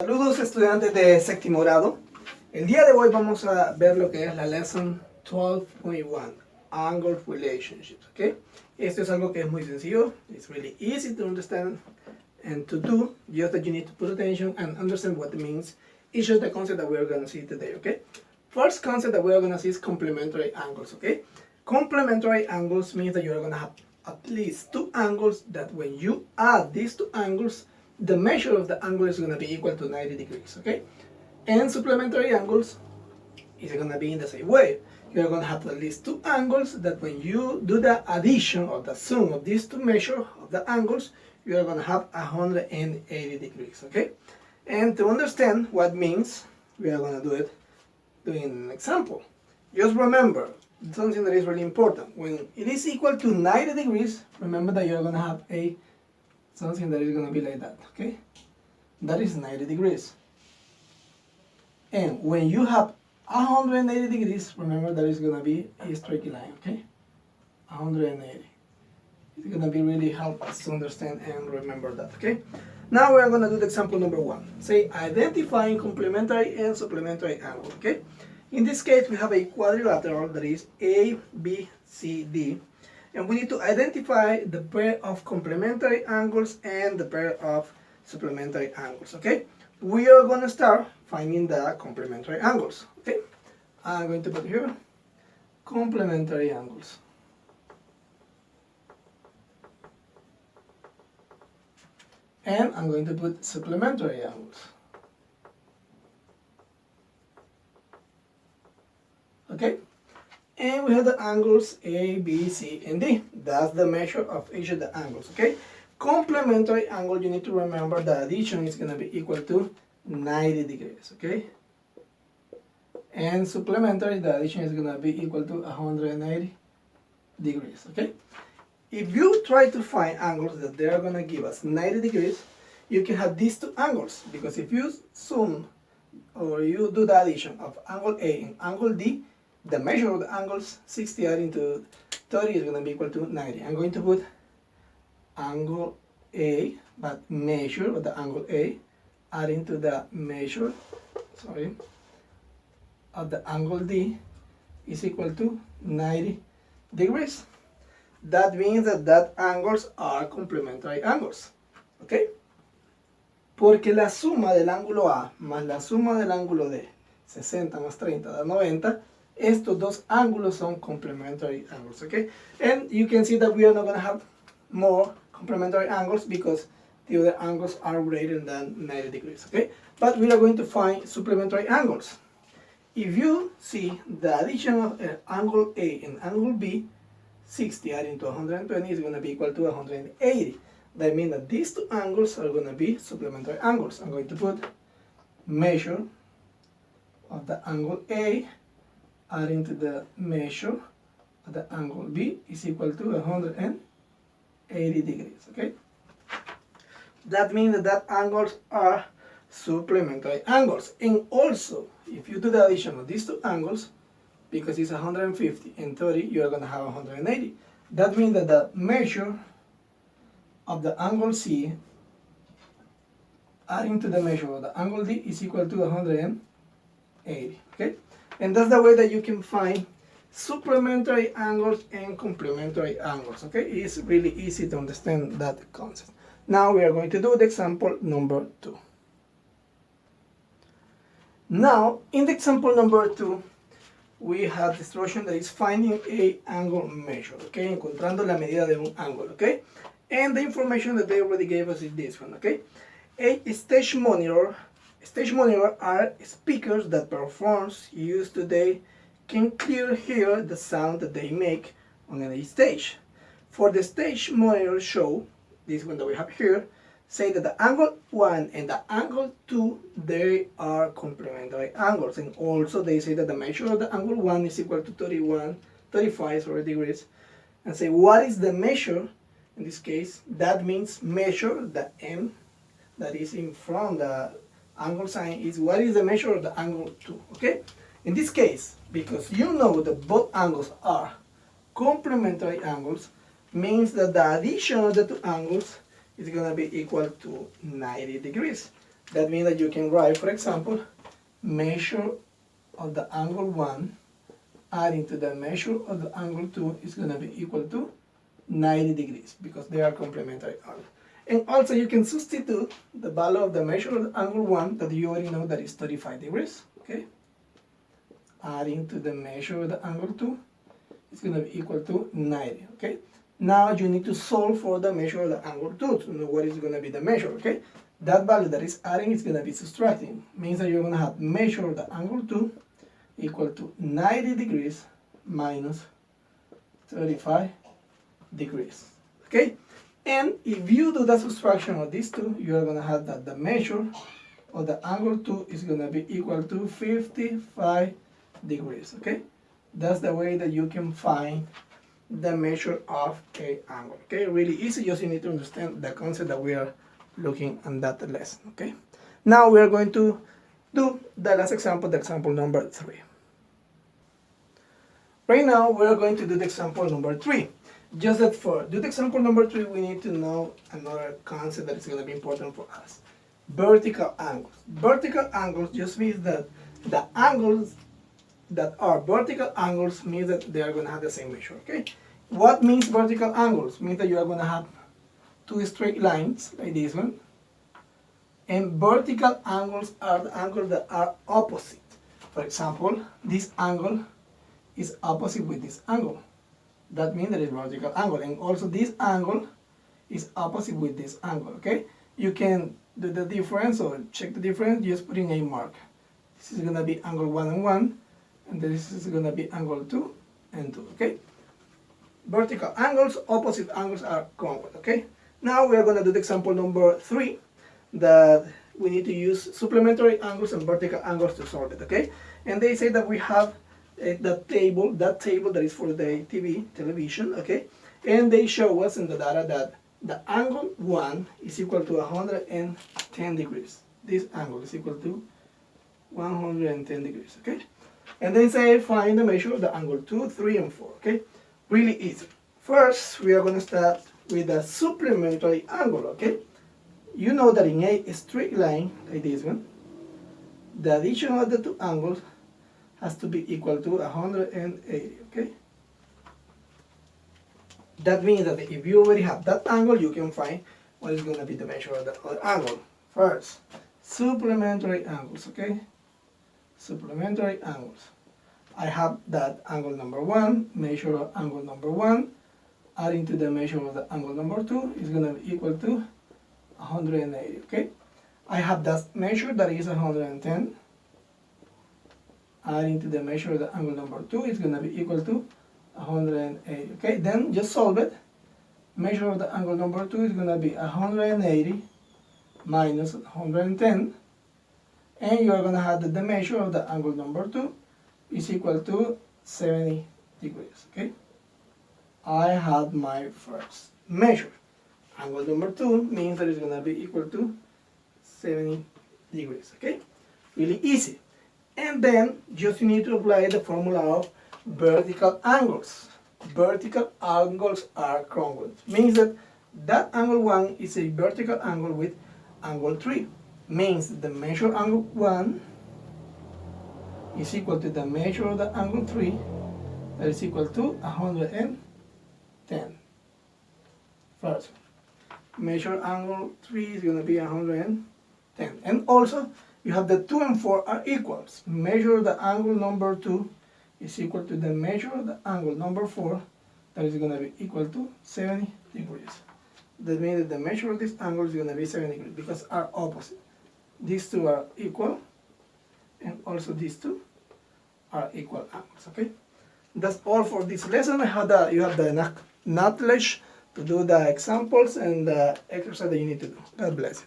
Saludos estudiantes de séptimo grado. El día de hoy vamos a ver lo que es la lesson 12.1, Angle Relationships, ¿ok? Esto es algo que es muy sencillo. It's really easy to understand and to do, just that you need to put attention and understand what it means. Each of the concepts that we are going to see today, okay? First concept that we are going to see is complementary angles, okay? Complementary angles means that you are going to have at least two angles that when you add these two angles, the measure of the angle is going to be equal to 90 degrees, okay? And supplementary angles is going to be in the same way. You're going to have at least two angles that when you do the addition or the sum of these two measures of the angles, you're going to have 180 degrees, okay? And to understand what means, we are going to do it doing an example. Just remember something that is really important. When it is equal to 90 degrees, remember that you're going to have something that is going to be like that, okay? That is 90 degrees. And when you have 180 degrees, remember that is going to be a straight line, okay? 180. It's going to be really help us to understand and remember that, okay? Now we are going to do the example number 1. Say identifying complementary and supplementary angle, okay? In this case, we have a quadrilateral that is A, B, C, D. And we need to identify the pair of complementary angles and the pair of supplementary angles, okay? We are going to start finding the complementary angles, okay? I'm going to put here complementary angles. And I'm going to put supplementary angles. Okay? And we have the angles A, B, C, and D. That's the measure of each of the angles, okay? Complementary angle, you need to remember the addition is going to be equal to 90 degrees, okay? And supplementary, the addition is going to be equal to 180 degrees, okay? If you try to find angles that they are going to give us 90 degrees, you can have these two angles, because if you sum or you do the addition of angle A and angle D, the measure of the angles 60 adding to 30 is going to be equal to 90. I'm going to put angle A, but measure of the angle A adding to the measure, of the angle D is equal to 90 degrees. That means that angles are complementary angles, ¿ok? Porque la suma del ángulo A más la suma del ángulo D, 60 más 30 da 90, estos dos ángulos son complementary angles, ¿ok? And you can see that we are not going to have more complementary angles because the other angles are greater than 90 degrees, okay? But we are going to find supplementary angles. If you see the addition of angle A and angle B, 60 adding to 120 is going to be equal to 180. That means that these two angles are going to be supplementary angles. I'm going to put measure of the angle A adding to the measure of the angle B is equal to 180 degrees, okay? That means that angles are supplementary angles. And also, if you do the addition of these two angles, because it's 150 and 30, you are going to have 180. That means that the measure of the angle C adding to the measure of the angle D is equal to 180, okay? And that's the way that you can find supplementary angles and complementary angles, okay? It's really easy to understand that concept. Now we are going to do the example number 2. Now, in the example number 2, we have the instruction that is finding a angle measure, okay? Encontrando la medida de un ángulo, okay? And the information that they already gave us is this one, okay? A stage monitor are speakers that performers use today can clearly hear the sound that they make on a stage. For the stage monitor show, this one that we have here, say that the angle 1 and the angle 2, they are complementary angles. And also they say that the measure of the angle 1 is equal to 35 degrees. And say what is the measure, in this case, that means measure the M that is in front the angle sign is what is the measure of the angle 2, okay? In this case, because you know that both angles are complementary angles, means that the addition of the two angles is going to be equal to 90 degrees. That means that you can write, for example, measure of the angle 1 adding to the measure of the angle 2 is going to be equal to 90 degrees because they are complementary angles. And also you can substitute the value of the measure of the angle 1 that you already know that is 35 degrees, okay? Adding to the measure of the angle 2 is going to be equal to 90, okay? Now you need to solve for the measure of the angle 2 to know what is going to be the measure, okay? That value that is adding is going to be subtracting. Means that you're going to have measure of the angle 2 equal to 90 degrees minus 35 degrees, okay? And if you do the subtraction of these two, you are going to have that the measure of the angle 2 is going to be equal to 55 degrees, okay? That's the way that you can find the measure of a angle, okay? Really easy, just you need to understand the concept that we are looking at that lesson, okay? Now we are going to do the last example, the example number 3. Right now we are going to do the example number 3. Just that for do the example number 3, we need to know another concept that is going to be important for us. Vertical angles. Vertical angles just means that the angles that are vertical angles means that they are going to have the same measure, okay? What means vertical angles? Means that you are going to have two straight lines like this one. And vertical angles are the angles that are opposite. For example, this angle is opposite with this angle. That means that it's vertical angle. And also this angle is opposite with this angle, okay? You can do the difference or check the difference just putting a mark. This is going to be angle 1 and 1. And this is going to be angle 2 and 2, okay? Vertical angles, opposite angles are congruent, okay? Now we are going to do the example number 3 that we need to use supplementary angles and vertical angles to solve it, okay? And they say that we have that table that is for the television, okay? And they show us in the data that the angle 1 is equal to 110 degrees. This angle is equal to 110 degrees, okay? And then say find the measure of the angle 2, 3, and 4, okay? Really easy. First, we are going to start with a supplementary angle, okay? You know that in a straight line, like this one, the addition of the two angles has to be equal to 180, okay? That means that if you already have that angle, you can find what is going to be the measure of the other angle. First, supplementary angles, okay? Supplementary angles. I have that angle number 1, measure of angle number 1, adding to the measure of the angle number 2 is going to be equal to 180, okay? I have that measure that is 110, adding to the measure of the angle number 2 is going to be equal to 180, okay? Then just solve it. Measure of the angle number 2 is going to be 180 minus 110, and you are going to have that the measure of the angle number 2 is equal to 70 degrees, okay? I have my first measure. Angle number 2 means that it's going to be equal to 70 degrees, okay? Really easy. And then just you need to apply the formula of vertical angles. Vertical angles are congruent. Means that angle 1 is a vertical angle with angle 3. Means the measure angle 1 is equal to the measure of the angle 3, that is equal to 110. First, measure angle 3 is going to be 110. And also, you have the 2 and 4 are equals. Measure the angle number 2 is equal to the measure of the angle number 4, that is going to be equal to 70 degrees. That means that the measure of this angle is going to be 70 degrees because are opposite. These two are equal, and also these two are equal angles, okay? That's all for this lesson. You have the knowledge to do the examples and the exercise that you need to do. God bless you.